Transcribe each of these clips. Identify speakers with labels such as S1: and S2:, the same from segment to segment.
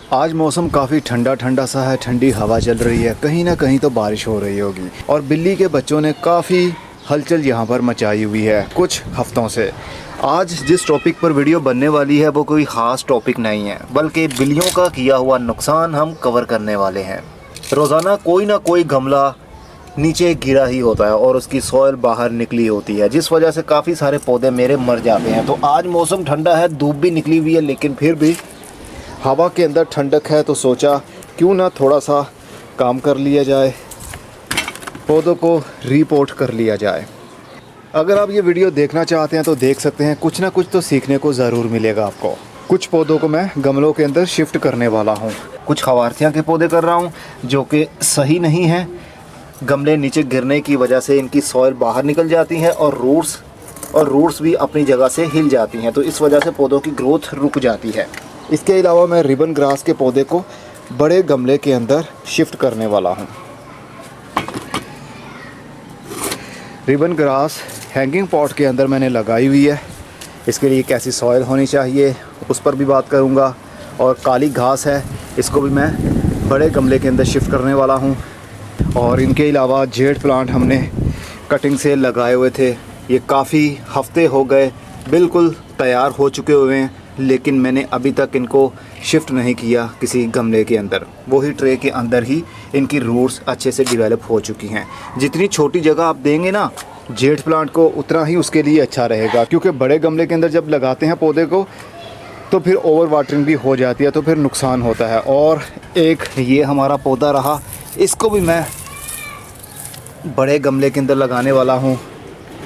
S1: आज मौसम काफ़ी ठंडा ठंडा सा है, ठंडी हवा चल रही है, कहीं ना कहीं तो बारिश हो रही होगी। और बिल्ली के बच्चों ने काफ़ी हलचल यहाँ पर मचाई हुई है कुछ हफ्तों से। आज जिस टॉपिक पर वीडियो बनने वाली है वो कोई ख़ास टॉपिक नहीं है, बल्कि बिल्लियों का किया हुआ नुकसान हम कवर करने वाले हैं। रोज़ाना कोई ना कोई गमला नीचे गिरा ही होता है और उसकी सॉइल बाहर निकली होती है, जिस वजह से काफ़ी सारे पौधे मेरे मर जाते हैं। तो आज मौसम ठंडा है, धूप भी निकली हुई है, लेकिन फिर भी हवा के अंदर ठंडक है, तो सोचा क्यों ना थोड़ा सा काम कर लिया जाए, पौधों को रिपोर्ट कर लिया जाए। अगर आप ये वीडियो देखना चाहते हैं तो देख सकते हैं, कुछ ना कुछ तो सीखने को ज़रूर मिलेगा आपको। कुछ पौधों को मैं गमलों के अंदर शिफ्ट करने वाला हूँ, कुछ खवारथियाँ के पौधे कर रहा हूँ जो कि सही नहीं है। गमले नीचे गिरने की वजह से इनकी सॉइल बाहर निकल जाती है और रूट्स भी अपनी जगह से हिल जाती हैं, तो इस वजह से पौधों की ग्रोथ रुक जाती है। इसके अलावा मैं रिबन ग्रास के पौधे को बड़े गमले के अंदर शिफ्ट करने वाला हूँ। रिबन ग्रास हैंगिंग पॉट के अंदर मैंने लगाई हुई है। इसके लिए कैसी सॉइल होनी चाहिए उस पर भी बात करूँगा। और काली घास है, इसको भी मैं बड़े गमले के अंदर शिफ्ट करने वाला हूँ। और इनके अलावा जेड प्लांट हमने कटिंग से लगाए हुए थे, ये काफ़ी हफ्ते हो गए, बिल्कुल तैयार हो चुके हुए हैं, लेकिन मैंने अभी तक इनको शिफ्ट नहीं किया किसी गमले के अंदर। वही ट्रे के अंदर ही इनकी रूट्स अच्छे से डेवलप हो चुकी हैं। जितनी छोटी जगह आप देंगे ना जेड प्लांट को, उतना ही उसके लिए अच्छा रहेगा, क्योंकि बड़े गमले के अंदर जब लगाते हैं पौधे को तो फिर ओवर वाटरिंग भी हो जाती है, तो फिर नुकसान होता है। और एक ये हमारा पौधा रहा, इसको भी मैं बड़े गमले के अंदर लगाने वाला हूँ।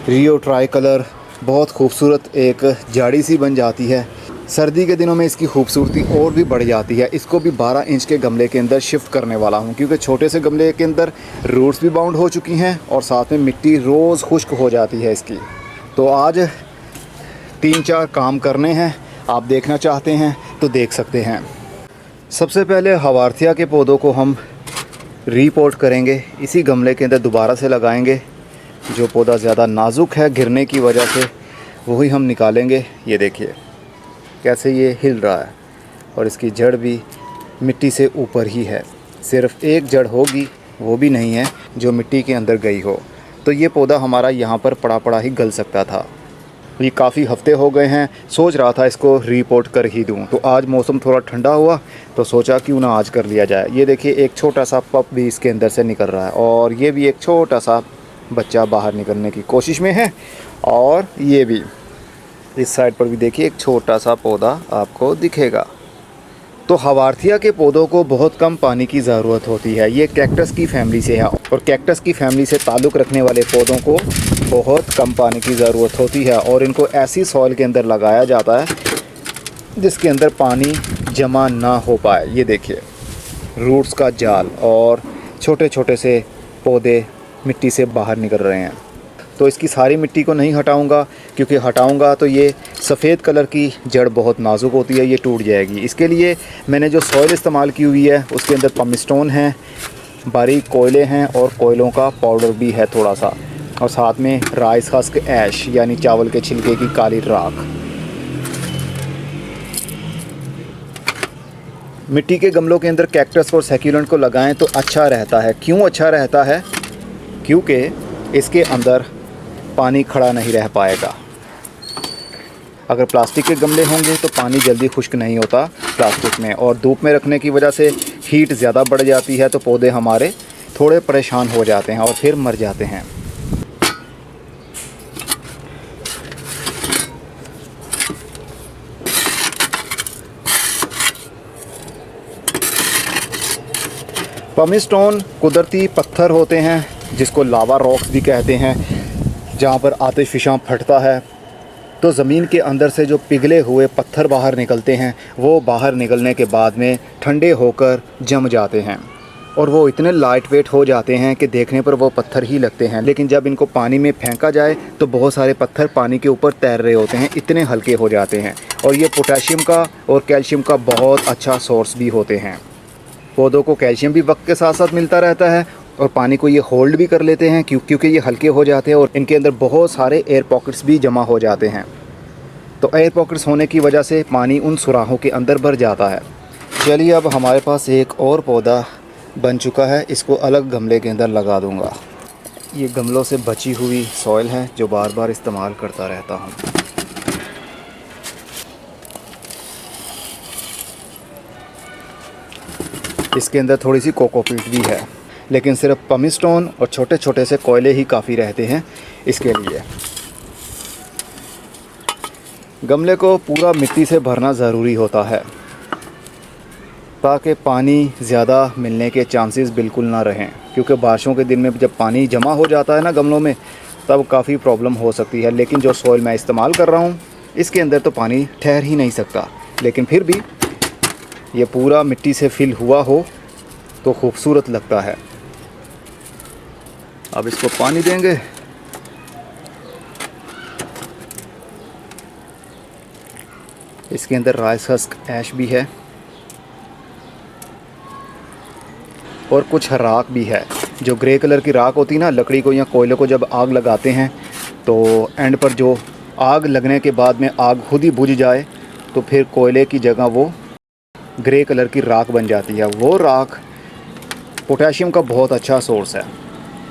S1: रियो ट्राई कलर बहुत खूबसूरत एक झाड़ी सी बन जाती है, सर्दी के दिनों में इसकी खूबसूरती और भी बढ़ जाती है। इसको भी 12 इंच के गमले के अंदर शिफ्ट करने वाला हूँ, क्योंकि छोटे से गमले के अंदर रूट्स भी बाउंड हो चुकी हैं और साथ में मिट्टी रोज़ खुश्क हो जाती है इसकी। तो आज 3-4 काम करने हैं, आप देखना चाहते हैं तो देख सकते हैं। सबसे पहले हवारथिया के पौधों को हम रिपोर्ट करेंगे, इसी गमले के अंदर दोबारा से लगाएंगे। जो पौधा ज़्यादा नाजुक है गिरने की वजह से, वही हम निकालेंगे। ये देखिए कैसे ये हिल रहा है और इसकी जड़ भी मिट्टी से ऊपर ही है, सिर्फ एक जड़ होगी, वो भी नहीं है जो मिट्टी के अंदर गई हो। तो ये पौधा हमारा यहाँ पर पड़ा पड़ा ही गल सकता था। ये काफ़ी हफ्ते हो गए हैं, सोच रहा था इसको रिपोर्ट कर ही दूँ। तो आज मौसम थोड़ा ठंडा हुआ तो सोचा क्यों ना आज कर लिया जाए। ये देखिए एक छोटा सा पप भी इसके अंदर से निकल रहा है और ये भी एक छोटा सा बच्चा बाहर निकलने की कोशिश में है। और ये भी इस साइड पर भी देखिए एक छोटा सा पौधा आपको दिखेगा। तो हवारथिया के पौधों को बहुत कम पानी की ज़रूरत होती है। ये कैक्टस की फैमिली से है और कैक्टस की फैमिली से ताल्लुक़ रखने वाले पौधों को बहुत कम पानी की ज़रूरत होती है और इनको ऐसी सॉइल के अंदर लगाया जाता है जिसके अंदर पानी जमा ना हो पाए। ये देखिए रूट्स का जाल और छोटे छोटे से पौधे मिट्टी से बाहर निकल रहे हैं। तो इसकी सारी मिट्टी को नहीं हटाऊंगा, क्योंकि हटाऊंगा तो ये सफ़ेद कलर की जड़ बहुत नाजुक होती है, ये टूट जाएगी। इसके लिए मैंने जो सॉइल इस्तेमाल की हुई है उसके अंदर पमिस्टोन है, बारीक कोयले हैं और कोयलों का पाउडर भी है थोड़ा सा, और साथ में राइस हस्क ऐश यानी चावल के छिलके की काली राख। मिट्टी के गमलों के अंदर कैक्टस और सैक्यूलेंट को लगाएं तो अच्छा रहता है। क्यों अच्छा रहता है? क्योंकि इसके अंदर पानी खड़ा नहीं रह पाएगा। अगर प्लास्टिक के गमले होंगे तो पानी जल्दी खुश्क नहीं होता प्लास्टिक में, और धूप में रखने की वजह से हीट ज़्यादा बढ़ जाती है, तो पौधे हमारे थोड़े परेशान हो जाते हैं और फिर मर जाते हैं। पमिस्टोन कुदरती पत्थर होते हैं जिसको लावा रॉक्स भी कहते हैं, जहाँ पर आतिशफ़िशां फटता है तो ज़मीन के अंदर से जो पिघले हुए पत्थर बाहर निकलते हैं, वो बाहर निकलने के बाद में ठंडे होकर जम जाते हैं और वो इतने लाइट वेट हो जाते हैं कि देखने पर वो पत्थर ही लगते हैं, लेकिन जब इनको पानी में फेंका जाए तो बहुत सारे पत्थर पानी के ऊपर तैर रहे होते हैं, इतने हल्के हो जाते हैं। और ये पोटेशियम का और कैल्शियम का बहुत अच्छा सोर्स भी होते हैं। पौधों को कैल्शियम भी वक्त के साथ साथ मिलता रहता है और पानी को ये होल्ड भी कर लेते हैं, क्योंकि ये हल्के हो जाते हैं और इनके अंदर बहुत सारे एयर पॉकेट्स भी जमा हो जाते हैं। तो एयर पॉकेट्स होने की वजह से पानी उन सुराहों के अंदर भर जाता है। चलिए अब हमारे पास एक और पौधा बन चुका है, इसको अलग गमले के अंदर लगा दूंगा। ये गमलों से बची हुई सॉइल है जो बार बार इस्तेमाल करता रहता हूँ। इसके अंदर थोड़ी सी कोकोपीट भी है, लेकिन सिर्फ पमिस्टोन और छोटे छोटे से कोयले ही काफ़ी रहते हैं इसके लिए। गमले को पूरा मिट्टी से भरना ज़रूरी होता है ताकि पानी ज़्यादा मिलने के चांसेस बिल्कुल ना रहें, क्योंकि बारिशों के दिन में जब पानी जमा हो जाता है ना गमलों में, तब काफ़ी प्रॉब्लम हो सकती है। लेकिन जो सॉइल मैं इस्तेमाल कर रहा हूँ इसके अंदर तो पानी ठहर ही नहीं सकता, लेकिन फिर भी ये पूरा मिट्टी से फिल हुआ हो तो खूबसूरत लगता है। अब इसको पानी देंगे। इसके अंदर राइस हस्क ऐश भी है और कुछ राख भी है। जो ग्रे कलर की राख होती है ना, लकड़ी को या कोयले को जब आग लगाते हैं तो एंड पर जो आग लगने के बाद में आग खुद ही बुझ जाए तो फिर कोयले की जगह वो ग्रे कलर की राख बन जाती है। वो राख पोटेशियम का बहुत अच्छा सोर्स है।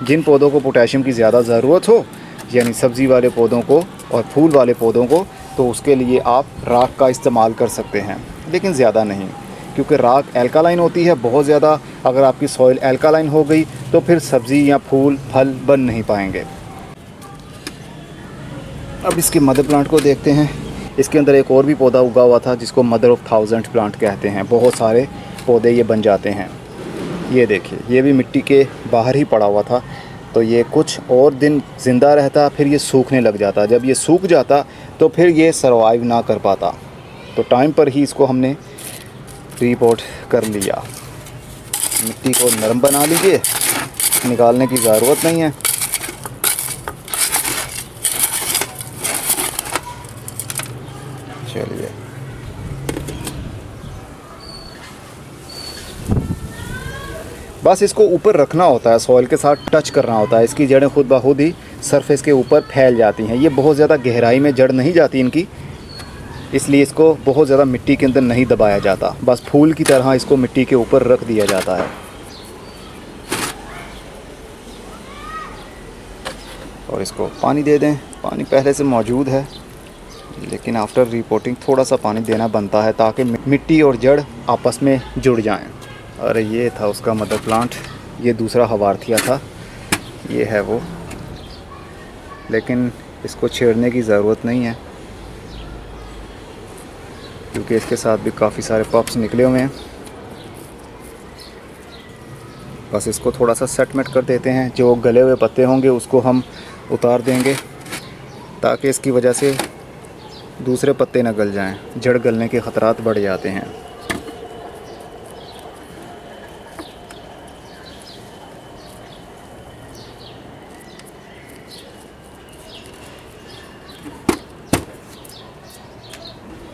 S1: जिन पौधों को पोटेशियम की ज़्यादा ज़रूरत हो, यानी सब्ज़ी वाले पौधों को और फूल वाले पौधों को, तो उसके लिए आप राख का इस्तेमाल कर सकते हैं, लेकिन ज़्यादा नहीं, क्योंकि राख एल्कालाइन होती है बहुत ज़्यादा। अगर आपकी सॉइल एल्कालाइन हो गई तो फिर सब्ज़ी या फूल फल बन नहीं पाएंगे। अब इसके मदर प्लांट को देखते हैं। इसके अंदर एक और भी पौधा उगा हुआ था जिसको मदर ऑफ 1000 प्लांट कहते हैं। बहुत सारे पौधे ये बन जाते हैं। ये देखिए, ये भी मिट्टी के बाहर ही पड़ा हुआ था, तो ये कुछ और दिन ज़िंदा रहता, फिर ये सूखने लग जाता। जब ये सूख जाता तो फिर ये सर्वाइव ना कर पाता, तो टाइम पर ही इसको हमने रिपोर्ट कर लिया। मिट्टी को नरम बना लीजिए, निकालने की ज़रूरत नहीं है। चलिए, बस इसको ऊपर रखना होता है, सॉइल के साथ टच करना होता है। इसकी जड़ें खुद ब खुद ही सरफेस के ऊपर फैल जाती हैं। ये बहुत ज़्यादा गहराई में जड़ नहीं जाती इनकी, इसलिए इसको बहुत ज़्यादा मिट्टी के अंदर नहीं दबाया जाता। बस फूल की तरह इसको मिट्टी के ऊपर रख दिया जाता है। और इसको पानी दे दें। पानी पहले से मौजूद है, लेकिन आफ्टर रिपोर्टिंग थोड़ा सा पानी देना बनता है ताकि मिट्टी और जड़ आपस में जुड़ जाएं। अरे ये था उसका मदर प्लांट, ये दूसरा हवार्थिया था, ये है वो, लेकिन इसको छेड़ने की ज़रूरत नहीं है क्योंकि इसके साथ भी काफ़ी सारे पप्स निकले हुए हैं। बस इसको थोड़ा सा सेटमेंट कर देते हैं। जो गले हुए पत्ते होंगे उसको हम उतार देंगे ताकि इसकी वजह से दूसरे पत्ते न गल जाएं। जड़ गलने के ख़तरात बढ़ जाते हैं।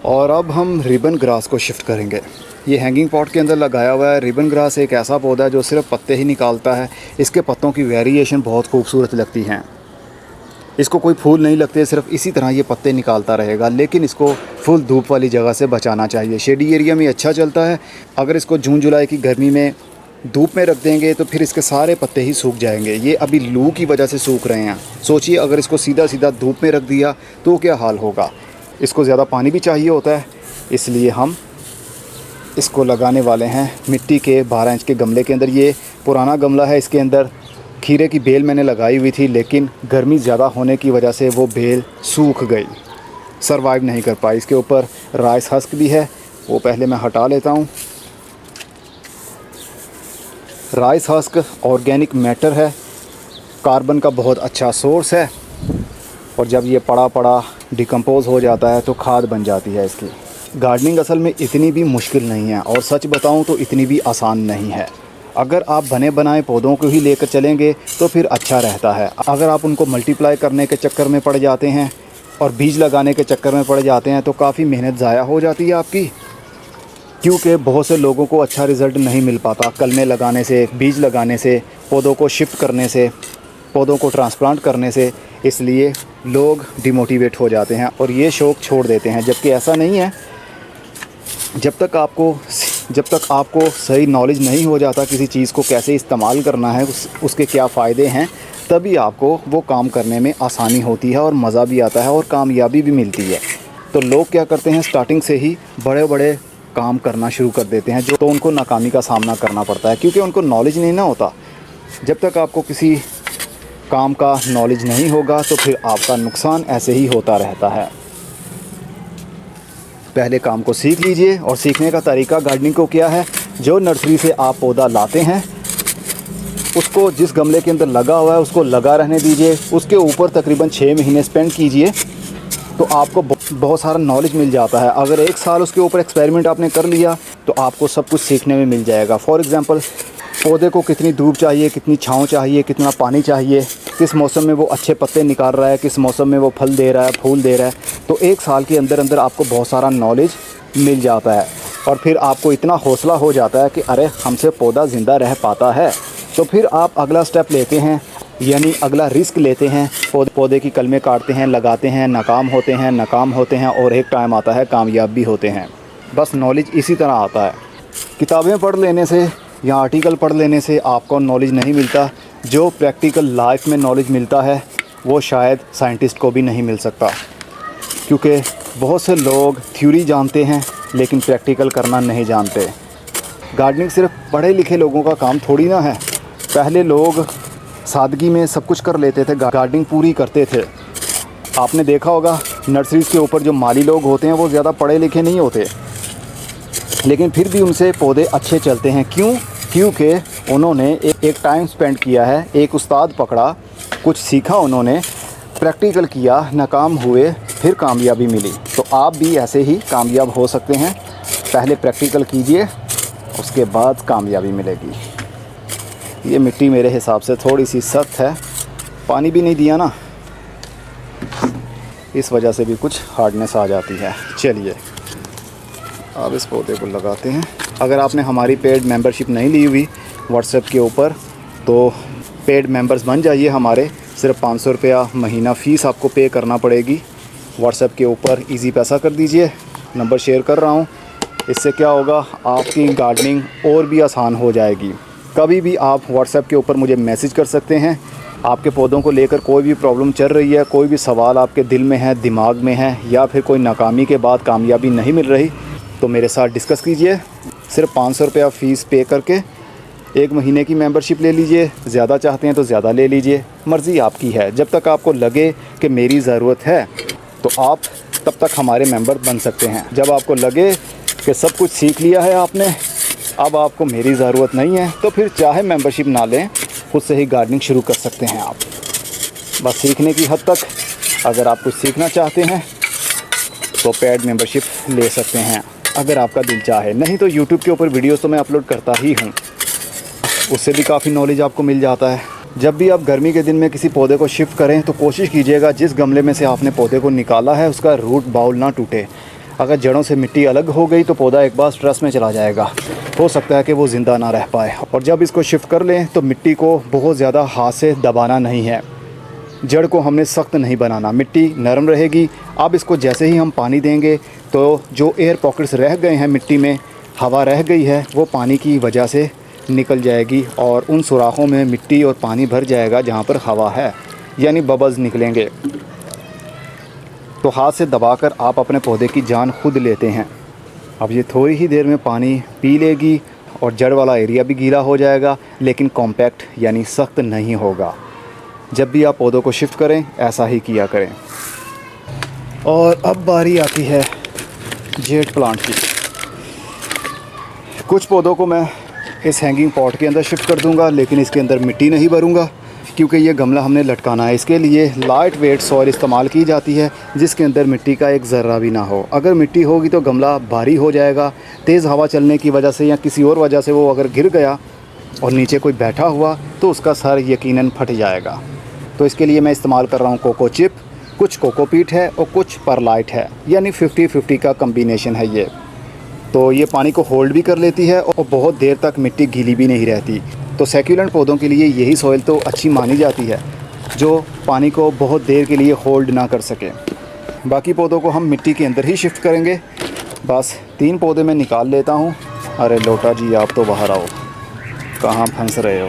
S1: और अब हम रिबन ग्रास को शिफ्ट करेंगे। ये हैंगिंग पॉट के अंदर लगाया हुआ है। रिबन ग्रास एक ऐसा पौधा है जो सिर्फ पत्ते ही निकालता है। इसके पत्तों की वेरिएशन बहुत खूबसूरत लगती हैं। इसको कोई फूल नहीं लगते, सिर्फ इसी तरह ये पत्ते निकालता रहेगा, लेकिन इसको फुल धूप वाली जगह से बचाना चाहिए। शेडी एरिया में अच्छा चलता है। अगर इसको जून जुलाई की गर्मी में धूप में रख देंगे तो फिर इसके सारे पत्ते ही सूख जाएंगे। ये अभी लू की वजह से सूख रहे हैं। सोचिए अगर इसको सीधा सीधा धूप में रख दिया तो क्या हाल होगा। इसको ज़्यादा पानी भी चाहिए होता है, इसलिए हम इसको लगाने वाले हैं मिट्टी के 12 इंच के गमले के अंदर। ये पुराना गमला है, इसके अंदर खीरे की बेल मैंने लगाई हुई थी, लेकिन गर्मी ज़्यादा होने की वजह से वो बेल सूख गई, सरवाइव नहीं कर पाई। इसके ऊपर राइस हस्क भी है, वो पहले मैं हटा लेता हूँ। राइस हस्क ऑर्गेनिक मैटर है, कार्बन का बहुत अच्छा सोर्स है, और जब ये पड़ा पड़ा डिकम्पोज़ हो जाता है तो खाद बन जाती है इसकी। गार्डनिंग असल में इतनी भी मुश्किल नहीं है, और सच बताऊं तो इतनी भी आसान नहीं है। अगर आप बने बनाए पौधों को ही लेकर चलेंगे तो फिर अच्छा रहता है। अगर आप उनको मल्टीप्लाई करने के चक्कर में पड़ जाते हैं और बीज लगाने के चक्कर में पड़ जाते हैं तो काफ़ी मेहनत ज़ाया हो जाती है आपकी, क्योंकि बहुत से लोगों को अच्छा रिज़ल्ट नहीं मिल पाता कलमे लगाने से, बीज लगाने से, पौधों को शिफ्ट करने से, पौधों को ट्रांसप्लांट करने से। इसलिए लोग डिमोटिवेट हो जाते हैं और ये शौक़ छोड़ देते हैं, जबकि ऐसा नहीं है। जब तक आपको जब तक आपको सही नॉलेज नहीं हो जाता किसी चीज़ को कैसे इस्तेमाल करना है, उसके क्या फ़ायदे हैं, तभी आपको वो काम करने में आसानी होती है और मज़ा भी आता है और कामयाबी भी मिलती है। तो लोग क्या करते हैं, स्टार्टिंग से ही बड़े बड़े काम करना शुरू कर देते हैं, जो तो उनको नाकामी का सामना करना पड़ता है, क्योंकि उनको नॉलेज नहीं ना होता। जब तक आपको किसी काम का नॉलेज नहीं होगा तो फिर आपका नुकसान ऐसे ही होता रहता है। पहले काम को सीख लीजिए। और सीखने का तरीका गार्डनिंग को क्या है, जो नर्सरी से आप पौधा लाते हैं उसको जिस गमले के अंदर लगा हुआ है उसको लगा रहने दीजिए। उसके ऊपर तकरीबन 6 महीने स्पेंड कीजिए तो आपको बहुत सारा नॉलेज मिल जाता है। अगर 1 साल उसके ऊपर एक्सपेरिमेंट आपने कर लिया तो आपको सब कुछ सीखने में मिल जाएगा। फॉर एग्ज़ाम्पल, पौधे को कितनी धूप चाहिए, कितनी छाँव चाहिए, कितना पानी चाहिए, किस मौसम में वो अच्छे पत्ते निकाल रहा है, किस मौसम में वो फल दे रहा है, फूल दे रहा है। तो 1 साल के अंदर अंदर आपको बहुत सारा नॉलेज मिल जाता है और फिर आपको इतना हौसला हो जाता है कि अरे हमसे पौधा ज़िंदा रह पाता है। तो फिर आप अगला स्टेप लेते हैं, यानी अगला रिस्क लेते हैं। पौधे की कलमें काटते हैं, लगाते हैं, नाकाम होते हैं और एक टाइम आता है कामयाब भी होते हैं। बस नॉलेज इसी तरह आता है। किताबें पढ़ लेने से या आर्टिकल पढ़ लेने से आपको नॉलेज नहीं मिलता। जो प्रैक्टिकल लाइफ में नॉलेज मिलता है वो शायद साइंटिस्ट को भी नहीं मिल सकता, क्योंकि बहुत से लोग थ्योरी जानते हैं लेकिन प्रैक्टिकल करना नहीं जानते। गार्डनिंग सिर्फ पढ़े लिखे लोगों का काम थोड़ी ना है। पहले लोग सादगी में सब कुछ कर लेते थे, गार्डनिंग पूरी करते थे। आपने देखा होगा नर्सरीज़ के ऊपर जो माली लोग होते हैं वो ज़्यादा पढ़े लिखे नहीं होते, लेकिन फिर भी उनसे पौधे अच्छे चलते हैं। क्यों? क्योंकि उन्होंने एक टाइम स्पेंड किया है, एक उस्ताद पकड़ा, कुछ सीखा, उन्होंने प्रैक्टिकल किया, नाकाम हुए, फिर कामयाबी मिली। तो आप भी ऐसे ही कामयाब हो सकते हैं। पहले प्रैक्टिकल कीजिए, उसके बाद कामयाबी मिलेगी। ये मिट्टी मेरे हिसाब से थोड़ी सी सख्त है, पानी भी नहीं दिया ना, इस वजह से भी कुछ हार्डनेस आ जाती है। चलिए अब इस पौधे को लगाते हैं। अगर आपने हमारी पेड मेंबरशिप नहीं ली हुई व्हाट्सएप के ऊपर तो पेड मेंबर्स बन जाइए हमारे। सिर्फ 500 रुपया महीना फ़ीस आपको पे करना पड़ेगी। व्हाट्सएप के ऊपर इजी पैसा कर दीजिए, नंबर शेयर कर रहा हूँ। इससे क्या होगा, आपकी गार्डनिंग और भी आसान हो जाएगी। कभी भी आप व्हाट्सएप के ऊपर मुझे मैसेज कर सकते हैं। आपके पौधों को लेकर कोई भी प्रॉब्लम चल रही है, कोई भी सवाल आपके दिल में है, दिमाग में है, या फिर कोई नाकामी के बाद कामयाबी नहीं मिल रही, तो मेरे साथ डिस्कस कीजिए। सिर्फ 500 रुपया फ़ीस पे करके 1 महीने की मेंबरशिप ले लीजिए। ज़्यादा चाहते हैं तो ज़्यादा ले लीजिए, मर्ज़ी आपकी है। जब तक आपको लगे कि मेरी ज़रूरत है तो आप तब तक हमारे मेंबर बन सकते हैं। जब आपको लगे कि सब कुछ सीख लिया है आपने, अब आपको मेरी ज़रूरत नहीं है, तो फिर चाहे मेंबरशिप ना लें, खुद से ही गार्डनिंग शुरू कर सकते हैं आप। बस सीखने की हद तक। अगर आप कुछ सीखना चाहते हैं तो पेड मेंबरशिप ले सकते हैं अगर आपका दिल चाहे। नहीं तो यूट्यूब के ऊपर वीडियोस तो मैं अपलोड करता ही हूँ, उससे भी काफ़ी नॉलेज आपको मिल जाता है। जब भी आप गर्मी के दिन में किसी पौधे को शिफ्ट करें तो कोशिश कीजिएगा जिस गमले में से आपने पौधे को निकाला है उसका रूट बाउल ना टूटे। अगर जड़ों से मिट्टी अलग हो गई तो पौधा एक बार स्ट्रेस में चला जाएगा, हो सकता है कि वो ज़िंदा ना रह पाए। और जब इसको शिफ्ट कर लें तो मिट्टी को बहुत ज़्यादा हाथ से दबाना नहीं है, जड़ को हमने सख्त नहीं बनाना, मिट्टी नरम रहेगी। अब इसको जैसे ही हम पानी देंगे तो जो एयर पॉकेट्स रह गए हैं मिट्टी में, हवा रह गई है, वो पानी की वजह से निकल जाएगी और उन सुराखों में मिट्टी और पानी भर जाएगा जहाँ पर हवा है, यानी बबल्स निकलेंगे। तो हाथ से दबाकर आप अपने पौधे की जान खुद लेते हैं। अब ये थोड़ी ही देर में पानी पी लेगी और जड़ वाला एरिया भी गीला हो जाएगा, लेकिन कॉम्पैक्ट यानी सख्त नहीं होगा। जब भी आप पौधों को शिफ्ट करें ऐसा ही किया करें। और अब बारी आती है जेड प्लांट की। कुछ पौधों को मैं इस हैंगिंग पॉट के अंदर शिफ्ट कर दूंगा, लेकिन इसके अंदर मिट्टी नहीं भरूंगा क्योंकि ये गमला हमने लटकाना है। इसके लिए लाइट वेट सॉइल इस्तेमाल की जाती है जिसके अंदर मिट्टी का एक ज़र्रा भी ना हो। अगर मिट्टी होगी तो गमला भारी हो जाएगा, तेज़ हवा चलने की वजह से या किसी और वजह से वो अगर गिर गया और नीचे कोई बैठा हुआ तो उसका सर यकीनन फट जाएगा। तो इसके लिए मैं इस्तेमाल कर रहा हूँ कोको चिप, कुछ कोकोपीट है और कुछ परलाइट है, यानी 50-50 का कम्बिनेशन है ये। तो ये पानी को होल्ड भी कर लेती है और बहुत देर तक मिट्टी गीली भी नहीं रहती। तो सैक्यूलेंट पौधों के लिए यही सॉइल तो अच्छी मानी जाती है जो पानी को बहुत देर के लिए होल्ड ना कर सके। बाकी पौधों को हम मिट्टी के अंदर ही शिफ्ट करेंगे। बस 3 पौधे मैं निकाल लेता हूँ अरे लोटा जी, आप तो बाहर आओ, कहाँ फंस रहे हो।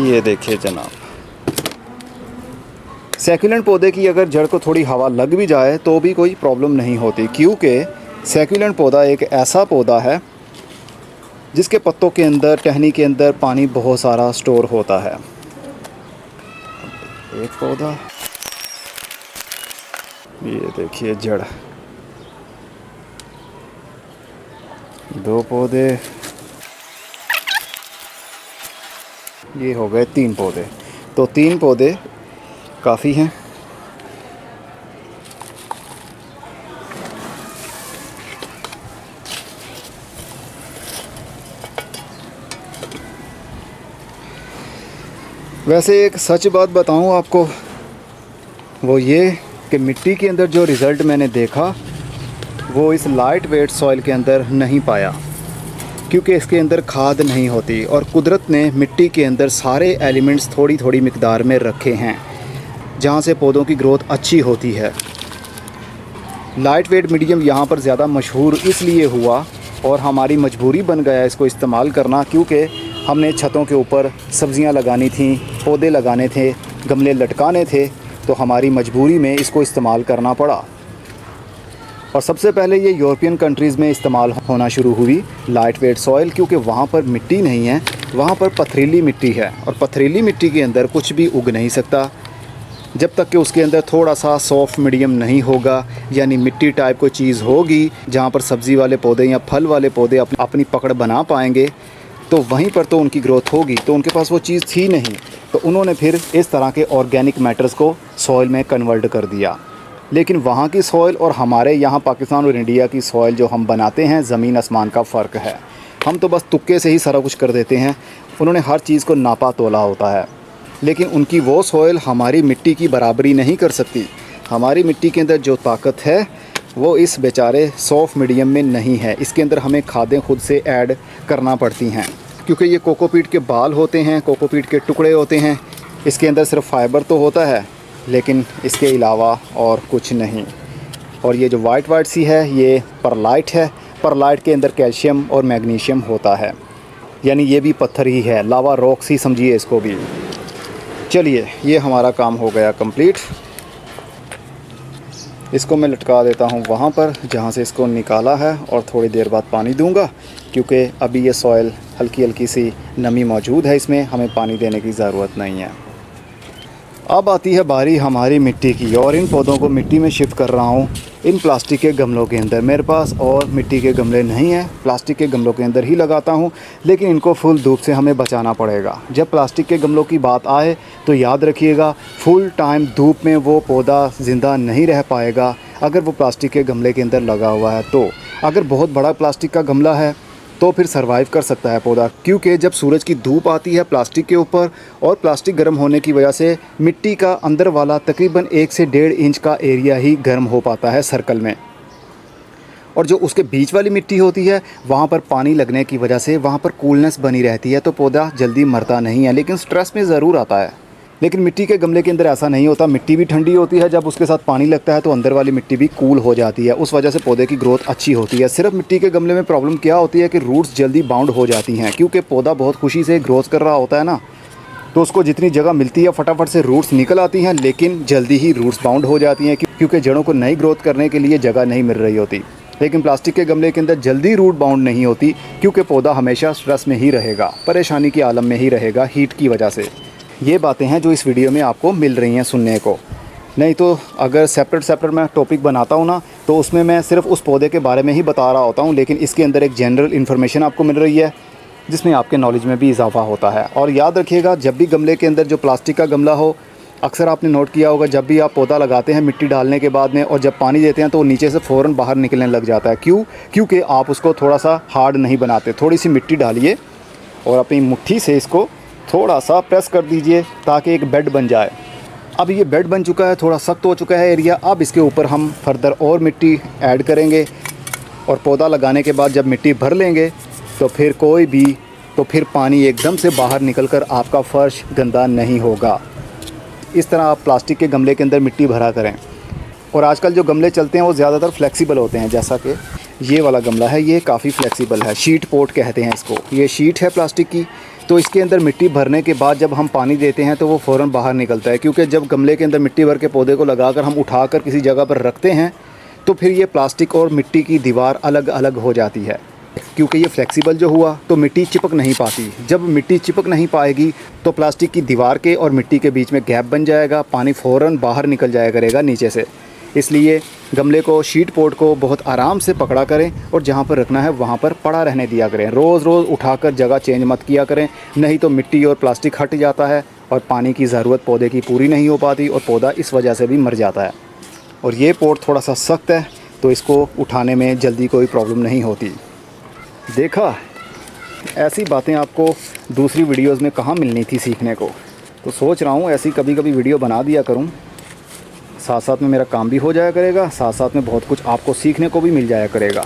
S1: ये देखिए जनाब, सैकुलेंट पौधे की अगर जड़ को थोड़ी हवा लग भी जाए तो भी कोई प्रॉब्लम नहीं होती, क्योंकि सैकुलेंट पौधा एक ऐसा पौधा है जिसके पत्तों के अंदर, टहनी के अंदर पानी बहुत सारा स्टोर होता है। एक पौधा, ये देखिए जड़, 2 पौधे, ये हो गए 3 पौधे। तो 3 पौधे काफ़ी हैं। वैसे एक सच बात बताऊं आपको, वो ये कि मिट्टी के अंदर जो रिज़ल्ट मैंने देखा वो इस लाइट वेट सॉइल के अंदर नहीं पाया, क्योंकि इसके अंदर खाद नहीं होती और कुदरत ने मिट्टी के अंदर सारे एलिमेंट्स थोड़ी थोड़ी मिकदार में रखे हैं, जहाँ से पौधों की ग्रोथ अच्छी होती है। लाइट वेट मीडियम यहाँ पर ज़्यादा मशहूर इसलिए हुआ और हमारी मजबूरी बन गया इसको इस्तेमाल करना, क्योंकि हमने छतों के ऊपर सब्ज़ियाँ लगानी थी, पौधे लगाने थे, गमले लटकाने थे, तो हमारी मजबूरी में इसको इस्तेमाल करना पड़ा। और सबसे पहले ये यूरोपियन कंट्रीज़ में इस्तेमाल होना शुरू हुई लाइट वेट सॉइल, क्योंकि वहाँ पर मिट्टी नहीं है, वहाँ पर पथरीली मिट्टी है और पथरीली मिट्टी के अंदर कुछ भी उग नहीं सकता जब तक कि उसके अंदर थोड़ा सा सॉफ्ट मीडियम नहीं होगा, यानी मिट्टी टाइप कोई चीज़ होगी जहाँ पर सब्ज़ी वाले पौधे या फल वाले पौधे अपनी पकड़ बना पाएंगे, तो वहीं पर तो उनकी ग्रोथ होगी। तो उनके पास वो चीज़ थी नहीं, तो उन्होंने फिर इस तरह के ऑर्गेनिक मैटर्स को सॉइल में कन्वर्ट कर दिया। लेकिन वहाँ की सॉइल और हमारे यहाँ पाकिस्तान और इंडिया की सॉइल जो हम बनाते हैं, ज़मीन आसमान का फ़र्क है। हम तो बस तुक्के से ही सारा कुछ कर देते हैं, उन्होंने हर चीज़ को नापा तोला होता है। लेकिन उनकी वो सॉइल हमारी मिट्टी की बराबरी नहीं कर सकती। हमारी मिट्टी के अंदर जो ताकत है वो इस बेचारे सॉफ्ट मीडियम में नहीं है। इसके अंदर हमें खादें खुद से ऐड करना पड़ती हैं, क्योंकि ये कोकोपीट के बाल होते हैं, कोकोपीट के टुकड़े होते हैं। इसके अंदर सिर्फ फाइबर तो होता है, लेकिन इसके अलावा और कुछ नहीं। और ये जो वाइट वाइट सी है, ये परलाइट है। परलाइट के अंदर कैल्शियम और मैग्नीशियम होता है, यानी ये भी पत्थर ही है, लावा रॉक्स ही समझिए इसको भी। चलिए, ये हमारा काम हो गया कंप्लीट। इसको मैं लटका देता हूँ वहाँ पर जहाँ से इसको निकाला है और थोड़ी देर बाद पानी दूंगा, क्योंकि अभी ये सॉइल हल्की हल्की सी नमी मौजूद है, इसमें हमें पानी देने की ज़रूरत नहीं है। अब आती है बारी हमारी मिट्टी की, और इन पौधों को मिट्टी में शिफ्ट कर रहा हूँ इन प्लास्टिक के गमलों के अंदर। मेरे पास और मिट्टी के गमले नहीं हैं, प्लास्टिक के गमलों के अंदर ही लगाता हूँ, लेकिन इनको फुल धूप से हमें बचाना पड़ेगा। जब प्लास्टिक के गमलों की बात आए तो याद रखिएगा, फुल टाइम धूप में वो पौधा ज़िंदा नहीं रह पाएगा अगर वो प्लास्टिक के गमले के अंदर लगा हुआ है। तो अगर बहुत बड़ा प्लास्टिक का गमला है तो फिर सर्वाइव कर सकता है पौधा, क्योंकि जब सूरज की धूप आती है प्लास्टिक के ऊपर और प्लास्टिक गर्म होने की वजह से मिट्टी का अंदर वाला तकरीबन 1 से 1.5 इंच का एरिया ही गर्म हो पाता है सर्कल में, और जो उसके बीच वाली मिट्टी होती है वहाँ पर पानी लगने की वजह से वहाँ पर कूलनेस बनी रहती है, तो पौधा जल्दी मरता नहीं है, लेकिन स्ट्रेस में ज़रूर आता है। लेकिन मिट्टी के गमले के अंदर ऐसा नहीं होता, मिट्टी भी ठंडी होती है, जब उसके साथ पानी लगता है तो अंदर वाली मिट्टी भी कूल हो जाती है, उस वजह से पौधे की ग्रोथ अच्छी होती है। सिर्फ मिट्टी के गमले में प्रॉब्लम क्या होती है कि रूट्स जल्दी बाउंड हो जाती हैं, क्योंकि पौधा बहुत खुशी से ग्रोथ कर रहा होता है ना, तो उसको जितनी जगह मिलती है फटाफट से रूट्स निकल आती हैं, लेकिन जल्दी ही रूट्स बाउंड हो जाती हैं, क्योंकि जड़ों को नई ग्रोथ करने के लिए जगह नहीं मिल रही होती। लेकिन प्लास्टिक के गमले के अंदर जल्दी रूट बाउंड नहीं होती, क्योंकि पौधा हमेशा स्ट्रेस में ही रहेगा, परेशानी के आलम में ही रहेगा हीट की वजह से। ये बातें हैं जो इस वीडियो में आपको मिल रही हैं सुनने को। नहीं तो अगर सेपरेट मैं टॉपिक बनाता हूँ ना, तो उसमें मैं सिर्फ उस पौधे के बारे में ही बता रहा होता हूँ, लेकिन इसके अंदर एक जनरल इन्फॉर्मेशन आपको मिल रही है जिसमें आपके नॉलेज में भी इजाफा होता है। और याद रखिएगा, जब भी गमले के अंदर जो प्लास्टिक का गमला हो, अक्सर आपने नोट किया होगा, जब भी आप पौधा लगाते हैं मिट्टी डालने के बाद में और जब पानी देते हैं तो नीचे से फ़ौरन बाहर निकलने लग जाता है। क्यों? क्योंकि आप उसको थोड़ा सा हार्ड नहीं बनाते। थोड़ी सी मिट्टी डालिए और अपनी मुट्ठी से इसको थोड़ा सा प्रेस कर दीजिए ताकि एक बेड बन जाए। अब ये बेड बन चुका है, थोड़ा सख्त हो चुका है एरिया। अब इसके ऊपर हम फर्दर और मिट्टी ऐड करेंगे और पौधा लगाने के बाद जब मिट्टी भर लेंगे तो फिर पानी एकदम से बाहर निकलकर आपका फ़र्श गंदा नहीं होगा। इस तरह आप प्लास्टिक के गमले के अंदर मिट्टी भरा करें। और आजकल जो गमले चलते हैं वो ज़्यादातर फ्लेक्सिबल होते हैं, जैसा कि ये वाला गमला है, ये काफ़ी फ्लेक्सिबल है, शीट पोट कहते हैं इसको। ये शीट है प्लास्टिक की, तो इसके अंदर मिट्टी भरने के बाद जब हम पानी देते हैं तो वो फ़ौरन बाहर निकलता है, क्योंकि जब गमले के अंदर मिट्टी भर के पौधे को लगाकर हम उठाकर किसी जगह पर रखते हैं तो फिर ये प्लास्टिक और मिट्टी की दीवार अलग अलग हो जाती है। क्योंकि ये फ्लेक्सिबल जो हुआ तो मिट्टी चिपक नहीं पाती। जब मिट्टी चिपक नहीं पाएगी तो प्लास्टिक की दीवार के और मिट्टी के बीच में गैप बन जाएगा, पानी फ़ौरन बाहर निकल जाया करेगा नीचे से। इसलिए गमले को, शीट पोट को बहुत आराम से पकड़ा करें और जहाँ पर रखना है वहाँ पर पड़ा रहने दिया करें। रोज़ रोज़ उठाकर जगह चेंज मत किया करें, नहीं तो मिट्टी और प्लास्टिक हट जाता है और पानी की ज़रूरत पौधे की पूरी नहीं हो पाती और पौधा इस वजह से भी मर जाता है। और ये पोट थोड़ा सा सख्त है तो इसको उठाने में जल्दी कोई प्रॉब्लम नहीं होती। देखा, ऐसी बातें आपको दूसरी वीडियोज़ में कहाँ मिलनी थी सीखने को। तो सोच रहा हूँ ऐसी कभी कभी वीडियो बना दिया करूँ, साथ साथ में मेरा काम भी हो जाया करेगा, साथ साथ में बहुत कुछ आपको सीखने को भी मिल जाया करेगा।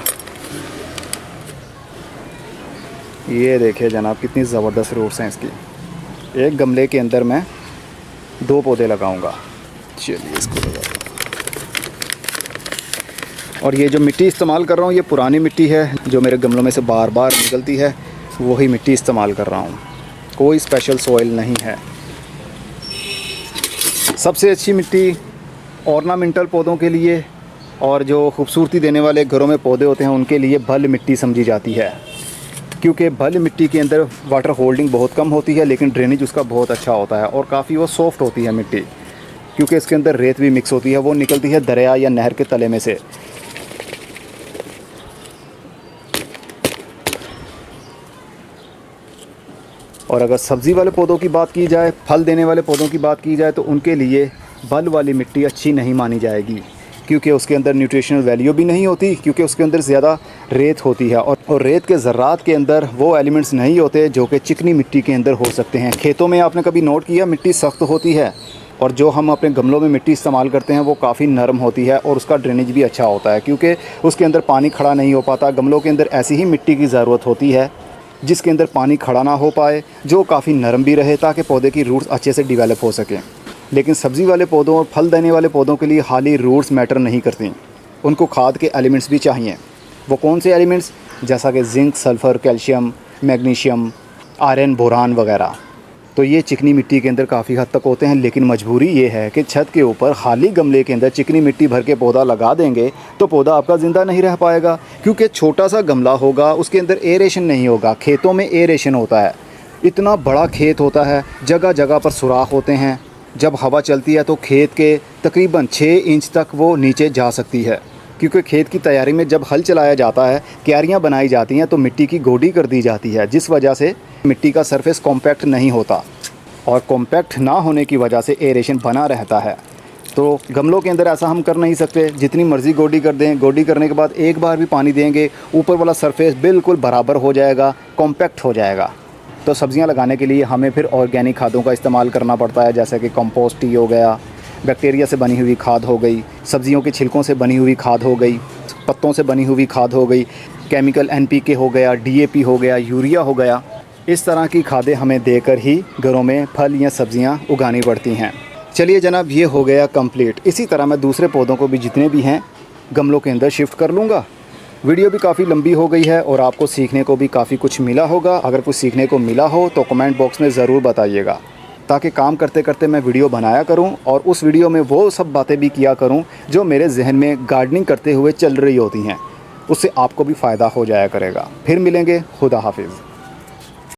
S1: ये देखिए जनाब कितनी ज़बरदस्त रूट्स हैं इसकी। एक गमले के अंदर मैं 2 पौधे लगाऊंगा। चलिए इसको लगा। और ये जो मिट्टी इस्तेमाल कर रहा हूँ ये पुरानी मिट्टी है, जो मेरे गमलों में से बार बार निकलती है, वही मिट्टी इस्तेमाल कर रहा हूँ। कोई स्पेशल सॉइल नहीं है। सबसे अच्छी मिट्टी ऑर्नामेंटल पौधों के लिए और जो खूबसूरती देने वाले घरों में पौधे होते हैं उनके लिए भल मिट्टी समझी जाती है, क्योंकि भल मिट्टी के अंदर वाटर होल्डिंग बहुत कम होती है लेकिन ड्रेनेज उसका बहुत अच्छा होता है और काफ़ी वो सॉफ्ट होती है मिट्टी, क्योंकि इसके अंदर रेत भी मिक्स होती है, वो निकलती है दरिया या नहर के तले में से। और अगर सब्ज़ी वाले पौधों की बात की जाए, फल देने वाले पौधों की बात की जाए, तो उनके लिए बल वाली मिट्टी अच्छी नहीं मानी जाएगी, क्योंकि उसके अंदर न्यूट्रिशनल वैल्यू भी नहीं होती, क्योंकि उसके अंदर ज़्यादा रेत होती है और रेत के ज़र्रात के अंदर वो एलिमेंट्स नहीं होते जो कि चिकनी मिट्टी के अंदर हो सकते हैं। खेतों में आपने कभी नोट किया मिट्टी सख्त होती है और जो हम अपने गमलों में मिट्टी इस्तेमाल करते हैं वो काफ़ी नरम होती है और उसका ड्रेनेज भी अच्छा होता है, क्योंकि उसके अंदर पानी खड़ा नहीं हो पाता। गमलों के अंदर ऐसी ही मिट्टी की ज़रूरत होती है जिसके अंदर पानी खड़ा ना हो पाए, जो काफ़ी नरम भी रहे ताकि पौधे की रूट्स अच्छे से डेवलप हो सकें। लेकिन सब्ज़ी वाले पौधों और फल देने वाले पौधों के लिए खाली रूट्स मैटर नहीं करती, उनको खाद के एलिमेंट्स भी चाहिए। वो कौन से एलिमेंट्स? जैसा कि zinc, sulphur, calcium, magnesium, iron, boron वगैरह। तो ये चिकनी मिट्टी के अंदर काफ़ी हद तक होते हैं, लेकिन मजबूरी ये है कि छत के ऊपर खाली गमले के अंदर चिकनी मिट्टी भर के पौधा लगा देंगे तो पौधा आपका ज़िंदा नहीं रह पाएगा, क्योंकि छोटा सा गमला होगा, उसके अंदर एरेशन नहीं होगा। खेतों में एरेशन होता है, इतना बड़ा खेत होता है, जगह जगह पर सुराख होते हैं, जब हवा चलती है तो खेत के तकरीबन 6 इंच तक वो नीचे जा सकती है, क्योंकि खेत की तैयारी में जब हल चलाया जाता है, क्यारियाँ बनाई जाती हैं तो मिट्टी की गोडी कर दी जाती है, जिस वजह से मिट्टी का सरफेस कॉम्पैक्ट नहीं होता और कॉम्पैक्ट ना होने की वजह से एरेशन बना रहता है। तो गमलों के अंदर ऐसा हम कर नहीं सकते, जितनी मर्ज़ी गोडी कर दें, गोडी करने के बाद एक बार भी पानी देंगे, ऊपर वाला सरफेस बिल्कुल बराबर हो जाएगा, कॉम्पैक्ट हो जाएगा। तो सब्ज़ियां लगाने के लिए हमें फिर ऑर्गेनिक खादों का इस्तेमाल करना पड़ता है, जैसे कि कंपोस्ट ही हो गया, बैक्टीरिया से बनी हुई खाद हो गई, सब्ज़ियों के छिलकों से बनी हुई खाद हो गई, पत्तों से बनी हुई खाद हो गई, केमिकल NPK हो गया, DAP हो गया, यूरिया हो गया। इस तरह की खादें हमें देकर ही घरों में फल या सब्ज़ियां उगानी पड़ती हैं। चलिए जनाब, ये हो गया कंप्लीट। इसी तरह मैं दूसरे पौधों को भी जितने भी हैं गमलों के अंदर शिफ्ट कर लूँगा। वीडियो भी काफ़ी लंबी हो गई है और आपको सीखने को भी काफ़ी कुछ मिला होगा। अगर कुछ सीखने को मिला हो तो कमेंट बॉक्स में ज़रूर बताइएगा, ताकि काम करते करते मैं वीडियो बनाया करूं और उस वीडियो में वो सब बातें भी किया करूं जो मेरे जहन में गार्डनिंग करते हुए चल रही होती हैं। उससे आपको भी फ़ायदा हो जाया करेगा। फिर मिलेंगे। खुदा हाफिज़।